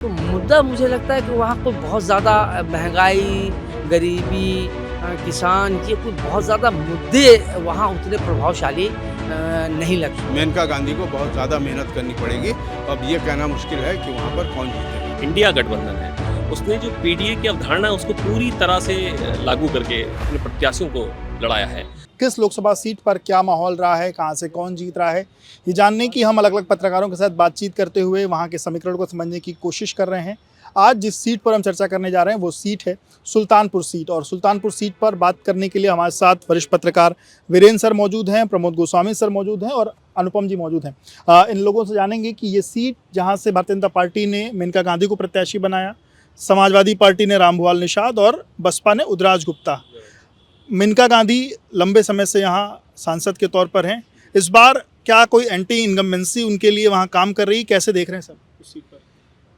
तो मुद्दा मुझे लगता है कि वहाँ कोई बहुत ज़्यादा महँगाई, गरीबी, किसान, ये कोई बहुत ज़्यादा मुद्दे वहाँ उतने प्रभावशाली नहीं लगते। मेनका गांधी को बहुत ज़्यादा मेहनत करनी पड़ेगी। अब ये कहना मुश्किल है कि वहाँ पर कौन जीतेगा। इंडिया गठबंधन है, उसने जो पीडीए की अवधारणा है उसको पूरी तरह से लागू करके अपने प्रत्याशियों को लड़ाया है। किस लोकसभा सीट पर क्या माहौल रहा है, कहां से कौन जीत रहा है, ये जानने की हम अलग अलग पत्रकारों के साथ बातचीत करते हुए वहां के समीकरण को समझने की कोशिश कर रहे हैं। आज जिस सीट पर हम चर्चा करने जा रहे हैं वो सीट है सुल्तानपुर सीट, और सुल्तानपुर सीट पर बात करने के लिए हमारे साथ वरिष्ठ पत्रकार वीरेंद्र सर मौजूद हैं, प्रमोद गोस्वामी सर मौजूद हैं और अनुपम जी मौजूद हैं। इन लोगों से जानेंगे कि ये सीट जहाँ से भारतीय जनता पार्टी ने मेनका गांधी को प्रत्याशी बनाया, समाजवादी पार्टी ने रामभुआल निषाद और बसपा ने उदराज गुप्ता। मेनका गांधी लंबे समय से यहाँ सांसद के तौर पर हैं। इस बार क्या कोई एंटी इनकम्बेंसी उनके लिए वहाँ काम कर रही, कैसे देख रहे हैं सर उस सीट पर?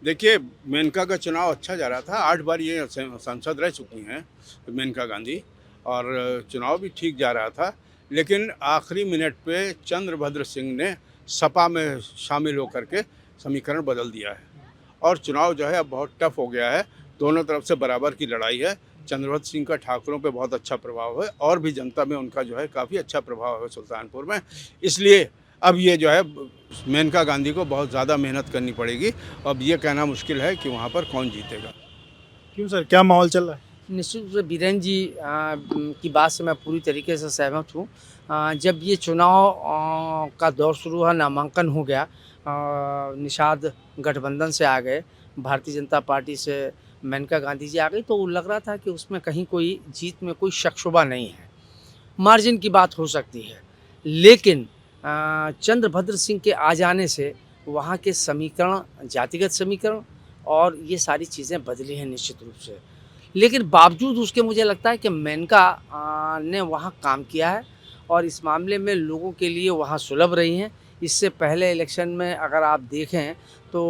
देखिए, मेनका का चुनाव अच्छा जा रहा था। 8 बार ये सांसद रह चुकी हैं मेनका गांधी, और चुनाव भी ठीक जा रहा था। लेकिन आखिरी मिनट पे चंद्रभद्र सिंह ने सपा में शामिल होकर के समीकरण बदल दिया है, और चुनाव जो है अब बहुत टफ हो गया है। दोनों तरफ से बराबर की लड़ाई है। चंद्रभद्र सिंह का ठाकुरों पे बहुत अच्छा प्रभाव है, और भी जनता में उनका जो है काफ़ी अच्छा प्रभाव है सुल्तानपुर में। इसलिए अब ये जो है मेनका गांधी को बहुत ज़्यादा मेहनत करनी पड़ेगी। अब ये कहना मुश्किल है कि वहाँ पर कौन जीतेगा। क्यों सर, क्या माहौल चल रहा है? निश्चित रूप से बीरेन जी की बात से मैं पूरी तरीके से सहमत हूँ। जब ये चुनाव का दौर शुरू हुआ, नामांकन हो गया, निषाद गठबंधन से आ गए, भारतीय जनता पार्टी से मेनका गांधी जी आ गई, तो लग रहा था कि उसमें कहीं कोई जीत में कोई शक शुबा नहीं है, मार्जिन की बात हो सकती है। लेकिन चंद्रभद्र सिंह के आ जाने से वहाँ के समीकरण, जातिगत समीकरण और ये सारी चीज़ें बदली हैं निश्चित रूप से। लेकिन बावजूद उसके मुझे लगता है कि मेनका ने वहाँ काम किया है, और इस मामले में लोगों के लिए वहाँ सुलभ रही हैं। इससे पहले इलेक्शन में अगर आप देखें तो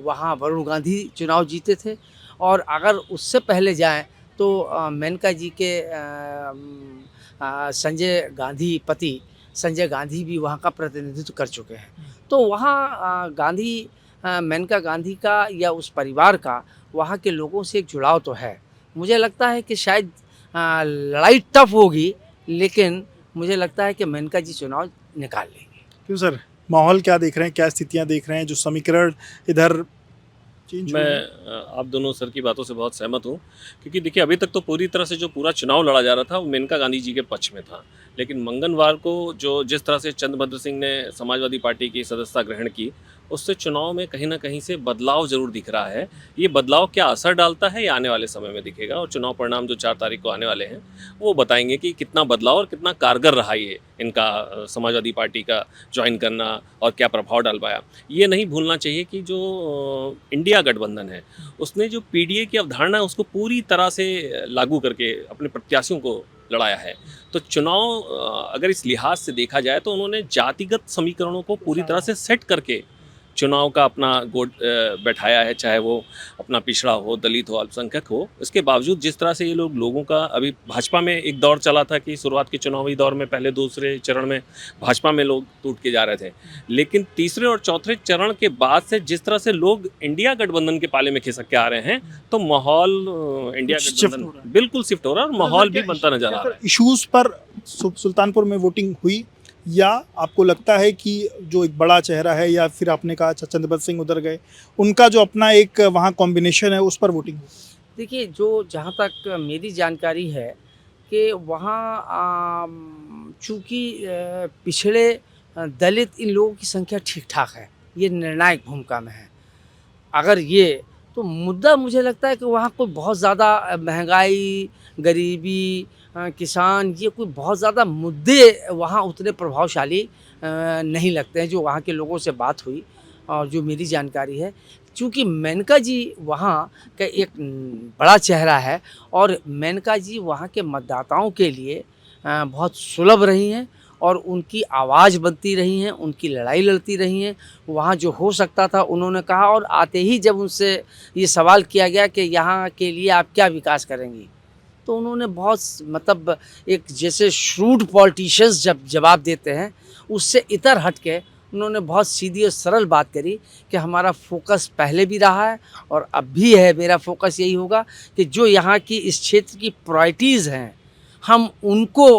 वहाँ वरुण गांधी चुनाव जीते थे, और अगर उससे पहले जाएं तो मेनका जी के संजय गांधी पति संजय गांधी भी वहाँ का प्रतिनिधित्व कर चुके हैं। तो वहाँ मेनका गांधी का या उस परिवार का वहाँ के लोगों से एक जुड़ाव तो है। मुझे लगता है कि शायद लड़ाई टफ होगी, लेकिन मुझे लगता है कि मेनका जी चुनाव निकाल लेंगे। क्यों सर, माहौल क्या देख रहे हैं, क्या स्थितियां देख रहे हैं, जो समीकरण इधर चेंज हुए हैं? मैं आप दोनों सर की बातों से बहुत सहमत हूँ, क्योंकि देखिए अभी तक तो पूरी तरह से जो पूरा चुनाव लड़ा जा रहा था वो मेनका गांधी जी के पक्ष में था। लेकिन मंगलवार को जो जिस तरह से चंद्रभद्र सिंह ने समाजवादी पार्टी की सदस्यता ग्रहण की, उससे चुनाव में कहीं ना कहीं से बदलाव जरूर दिख रहा है। ये बदलाव क्या असर डालता है ये आने वाले समय में दिखेगा, और चुनाव परिणाम जो 4 तारीख को आने वाले हैं वो बताएंगे कि कितना बदलाव और कितना कारगर रहा ये इनका समाजवादी पार्टी का ज्वाइन करना, और क्या प्रभाव डाल पाया। ये नहीं भूलना चाहिए कि जो इंडिया गठबंधन है उसने जो पीडीए की अवधारणा है उसको पूरी तरह से लागू करके अपने प्रत्याशियों को लड़ाया है। तो चुनाव अगर इस लिहाज से देखा जाए तो उन्होंने जातिगत समीकरणों को पूरी तरह से सेट करके चुनाव का अपना गोट बैठाया है, चाहे वो अपना पिछड़ा हो, दलित हो, अल्पसंख्यक हो। इसके बावजूद जिस तरह से ये लोगों का अभी भाजपा में एक दौर चला था कि शुरुआत के चुनावी दौर में पहले दूसरे चरण में भाजपा में लोग टूट के जा रहे थे, लेकिन तीसरे और चौथे चरण के बाद से जिस तरह से लोग इंडिया गठबंधन के पाले में खिसक के आ रहे हैं, तो माहौल इंडिया गठबंधन बिल्कुल शिफ्ट हो रहा है और माहौल भी बनता नजर आ रहा है। इश्यूज पर सुल्तानपुर में वोटिंग हुई, या आपको लगता है कि जो एक बड़ा चेहरा है, या फिर आपने कहा चंद्रभद्र सिंह उधर गए, उनका जो अपना एक वहाँ कॉम्बिनेशन है उस पर वोटिंग हुई? देखिए, जो जहाँ तक मेरी जानकारी है कि वहाँ चूँकि पिछड़े, दलित, इन लोगों की संख्या ठीक ठाक है, ये निर्णायक भूमिका में है। अगर ये तो मुद्दा मुझे लगता है कि वहाँ कोई बहुत ज़्यादा महंगाई, गरीबी, किसान, ये कोई बहुत ज़्यादा मुद्दे वहाँ उतने प्रभावशाली नहीं लगते हैं, जो वहाँ के लोगों से बात हुई और जो मेरी जानकारी है। चूँकि मेनका जी वहाँ का एक बड़ा चेहरा है, और मेनका जी वहाँ के मतदाताओं के लिए बहुत सुलभ रही हैं, और उनकी आवाज़ बनती रही हैं, उनकी लड़ाई लड़ती रही हैं। वहाँ जो हो सकता था उन्होंने कहा, और आते ही जब उनसे ये सवाल किया गया कि यहाँ के लिए आप क्या विकास करेंगी, तो उन्होंने बहुत एक जैसे श्रूड पॉलिटिशियंस जब जवाब देते हैं उससे इतर हट के उन्होंने बहुत सीधी और सरल बात करी कि हमारा फोकस पहले भी रहा है और अब भी है। मेरा फोकस यही होगा कि जो यहाँ की इस क्षेत्र की प्रायोरिटीज़ हैं हम उनको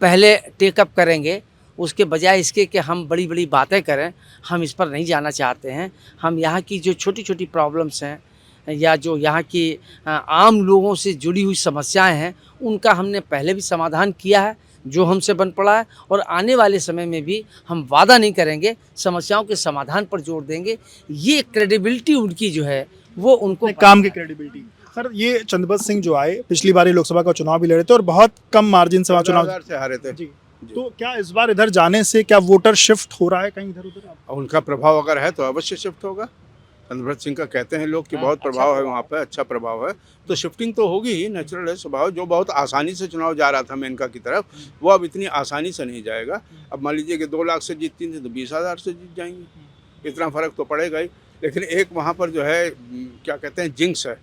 पहले टेकअप करेंगे, उसके बजाय इसके कि हम बड़ी बड़ी बातें करें। हम इस पर नहीं जाना चाहते हैं। हम यहाँ की जो छोटी छोटी प्रॉब्लम्स हैं या जो यहाँ की आम लोगों से जुड़ी हुई समस्याएं हैं उनका हमने पहले भी समाधान किया है जो हमसे बन पड़ा है, और आने वाले समय में भी हम वादा नहीं करेंगे, समस्याओं के समाधान पर जोर देंगे। ये क्रेडिबिलिटी उनकी जो है वो उनको अपने काम की क्रेडिबिलिटी। सर, ये चंद्रभद्र सिंह जो आए पिछली बार लोकसभा का चुनाव भी लड़े थे और बहुत कम मार्जिन से चुनाव 15,000 से हारे थे। जी। तो क्या इस बार इधर जाने से क्या वोटर शिफ्ट हो रहा है कहीं इधर उधर? और उनका प्रभाव अगर है तो अवश्य शिफ्ट होगा। चंद्रभद्र सिंह का कहते हैं लोग कि बहुत प्रभाव है वहाँ पे, अच्छा प्रभाव है, तो शिफ्टिंग तो होगी ही, नेचुरल है स्वभाव। जो बहुत आसानी से चुनाव जा रहा था मेनका की तरफ, वो अब इतनी आसानी से नहीं जाएगा। अब मान लीजिए कि 2 लाख से जीतती थी तो 20,000 से जीत जाएंगे, इतना फ़र्क तो पड़ेगा ही। लेकिन एक वहाँ पर जो है क्या कहते हैं जिंक्स है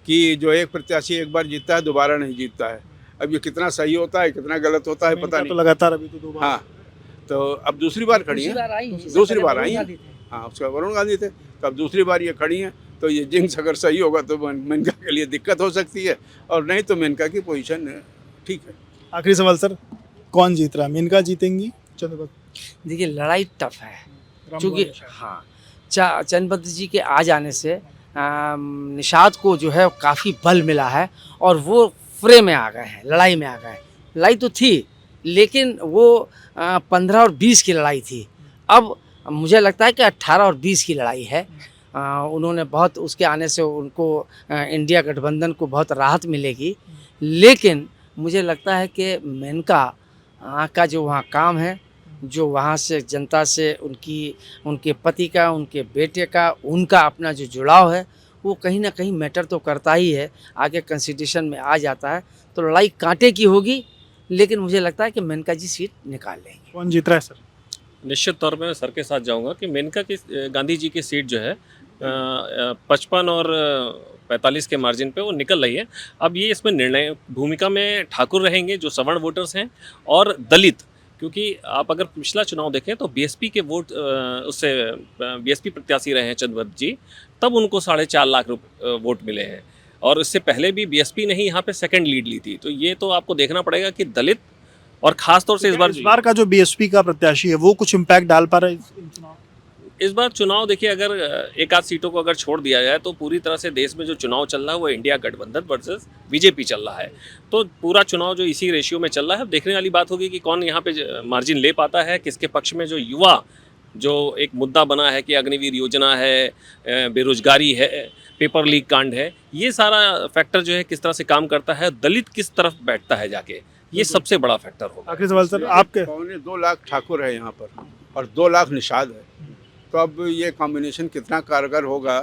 कि जो एक प्रत्याशी एक बार जीतता है दोबारा नहीं जीतता है। अब ये कितना सही होता है कितना गलत होता है पता तो नहीं। लगातार अभी तो 2 बार। हाँ, तो अब दूसरी बार खड़ी हैं, दूसरी बार आई हैं। हाँ, उसका वरुण गांधी थे, तो अब दूसरी बार ये खड़ी हैं, तो ये जिंक्स अगर सही होगा तो मेनका के लिए दिक्कत हो सकती है, और नहीं तो मेनका की पोजीशन ठीक है। आखिरी सवाल सर, कौन जीत रहा है? मेनका जीतेंगी चंद्रभद्र? देखिए लड़ाई टफ है क्योंकि रामभुआल? हाँ चंद्रभद्र जी के आ जाने से निषाद को जो है काफ़ी बल मिला है और वो फ्रे में आ गए हैं, लड़ाई में आ गए हैं। लड़ाई तो थी लेकिन वो 15 और 20 की लड़ाई थी। अब मुझे लगता है कि 18 और 20 की लड़ाई है। उन्होंने बहुत उसके आने से उनको इंडिया गठबंधन को बहुत राहत मिलेगी, लेकिन मुझे लगता है कि मेनका का जो वहाँ काम है, जो वहाँ से जनता से उनके पति का, उनके बेटे का, उनका अपना जो जुड़ाव है वो कहीं ना कहीं मैटर तो करता ही है, आगे कंसिडरेशन में आ जाता है। तो लड़ाई कांटे की होगी, लेकिन मुझे लगता है कि मेनका जी सीट निकाल लेंगे। कौन जीत रहा है सर? निश्चित तौर पे मैं सर के साथ जाऊंगा कि मेनका की गांधी जी की सीट जो है 55 और 45 के मार्जिन पे वो निकल रही है। अब ये इसमें निर्णय भूमिका में ठाकुर रहेंगे जो सवर्ण वोटर्स हैं और दलित, क्योंकि आप अगर पिछला चुनाव देखें तो बीएसपी के वोट उससे बीएसपी प्रत्याशी रहे हैं चंद्रभद्र जी, तब उनको 4.5 लाख वोट मिले हैं, और इससे पहले भी बीएसपी ने ही यहाँ पे सेकंड लीड ली थी। तो ये तो आपको देखना पड़ेगा कि दलित और खास तौर से इस बार का जो बीएसपी का प्रत्याशी है वो कुछ इम्पैक्ट डाल पा रहा है इस बार चुनाव। देखिए, अगर एक आध सीटों को अगर छोड़ दिया जाए तो पूरी तरह से देश में जो चुनाव चल रहा है वो इंडिया गठबंधन वर्सेस बीजेपी चल रहा है। तो पूरा चुनाव जो इसी रेशियो में चल रहा है। अब देखने वाली बात होगी कि कौन यहाँ पे मार्जिन ले पाता है, किसके पक्ष में जो युवा जो एक मुद्दा बना है कि अग्निवीर योजना है, बेरोजगारी है, पेपर लीक कांड है, ये सारा फैक्टर जो है किस तरह से काम करता है, दलित किस तरफ बैठता है जाके, ये सबसे बड़ा फैक्टर होगा। आखिरी सवाल सर, आपके 2 लाख ठाकुर है यहाँ पर और 2 लाख निषाद है, तो अब ये कॉम्बिनेशन कितना कारगर होगा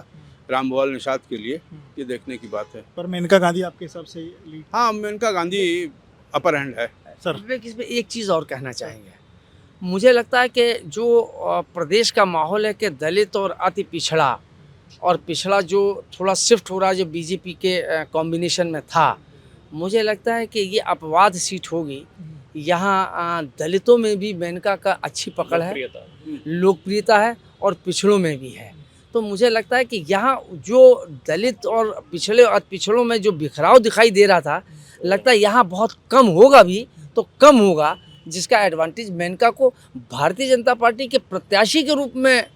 रामभुआल निषाद के लिए, ये देखने की बात है। पर मेनका गांधी आपके हिसाब से लीड? हाँ, मेनका गांधी अपर हैंड है। सर विवेक, इसमें एक चीज़ और कहना चाहेंगे। मुझे लगता है कि जो प्रदेश का माहौल है कि दलित और अति पिछड़ा और पिछड़ा जो थोड़ा शिफ्ट हो रहा है जो बीजेपी के कॉम्बिनेशन में था, मुझे लगता है कि ये अपवाद सीट होगी। यहाँ दलितों में भी मेनका का अच्छी पकड़ है, लोकप्रियता है, और पिछड़ों में भी है। तो मुझे लगता है कि यहाँ जो दलित और पिछड़ों में जो बिखराव दिखाई दे रहा था, लगता है यहाँ बहुत कम होगा भी तो कम होगा, जिसका एडवांटेज मेनका को भारतीय जनता पार्टी के प्रत्याशी के रूप में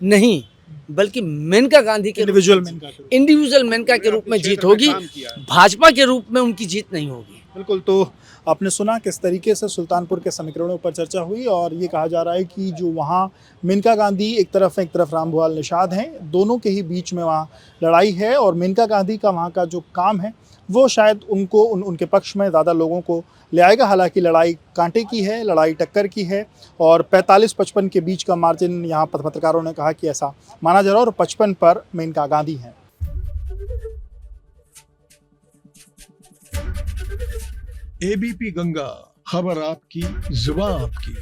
नहीं बल्कि मेनका गांधी के इंडिविजुअल मेनका के रूप में जीत होगी, भाजपा के रूप में उनकी जीत नहीं होगी। बिल्कुल। तो आपने सुना किस तरीके से सुल्तानपुर के समीकरणों पर चर्चा हुई, और ये कहा जा रहा है कि जो वहाँ मेनका गांधी एक तरफ रामभुआल निषाद हैं, दोनों के ही बीच में वहाँ लड़ाई है, और मेनका गांधी का वहाँ का जो काम है वो शायद उनको उनके पक्ष में ज़्यादा लोगों को ले आएगा। हालांकि लड़ाई कांटे की है, लड़ाई टक्कर की है, और 45-55 के बीच का मार्जिन यहाँ पत्रकारों ने कहा कि ऐसा माना जा रहा है, और 55 पर मेनका गांधी हैं। एबीपी गंगा, खबर आपकी, जुबान आपकी।